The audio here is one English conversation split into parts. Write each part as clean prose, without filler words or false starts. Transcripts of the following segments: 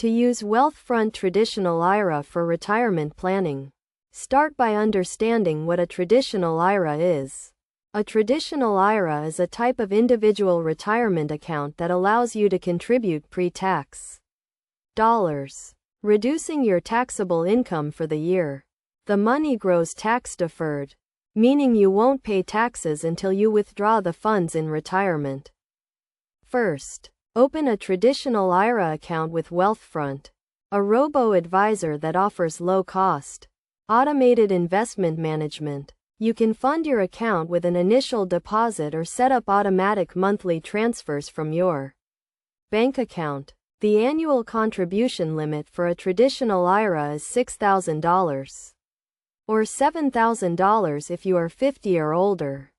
To use Wealthfront Traditional IRA for retirement planning. Start by understanding what a traditional IRA is. A traditional IRA is a type of individual retirement account that allows you to contribute pre-tax dollars, reducing your taxable income for the year. The money grows tax-deferred, meaning you won't pay taxes until you withdraw the funds in retirement. First, open a traditional IRA account with Wealthfront, a robo-advisor that offers low-cost, automated investment management. You can fund your account with an initial deposit or set up automatic monthly transfers from your bank account. The annual contribution limit for a traditional IRA is $6,000, or $7,000 if you are 50 or older.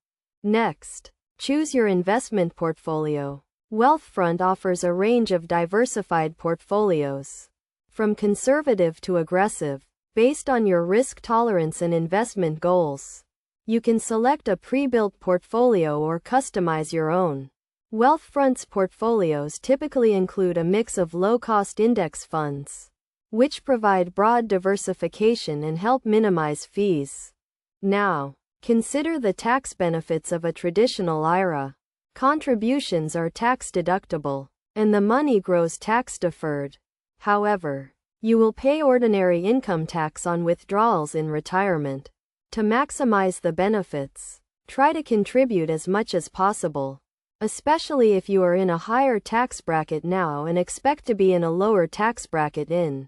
Next, choose your investment portfolio. Wealthfront offers a range of diversified portfolios, from conservative to aggressive, based on your risk tolerance and investment goals. You can select a pre-built portfolio or customize your own. Wealthfront's portfolios typically include a mix of low-cost index funds, which provide broad diversification and help minimize fees. Now, consider the tax benefits of a traditional IRA. Contributions are tax-deductible, and the money grows tax-deferred. However, you will pay ordinary income tax on withdrawals in retirement. To maximize the benefits, try to contribute as much as possible, especially if you are in a higher tax bracket now and expect to be in a lower tax bracket in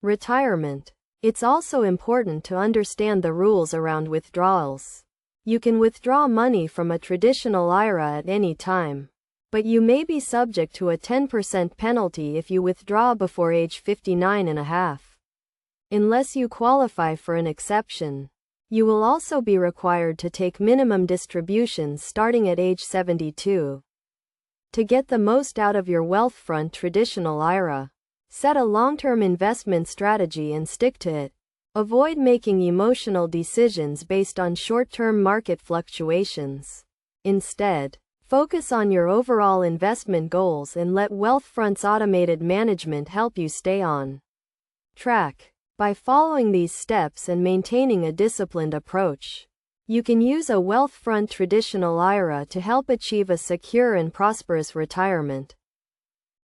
retirement. It's also important to understand the rules around withdrawals. You can withdraw money from a traditional IRA at any time, but you may be subject to a 10% penalty if you withdraw before age 59 and a half. Unless you qualify for an exception, you will also be required to take minimum distributions starting at age 72. To get the most out of your Wealthfront traditional IRA, set a long-term investment strategy and stick to it. Avoid making emotional decisions based on short-term market fluctuations. Instead, focus on your overall investment goals and let Wealthfront's automated management help you stay on track. By following these steps and maintaining a disciplined approach, you can use a Wealthfront traditional IRA to help achieve a secure and prosperous retirement.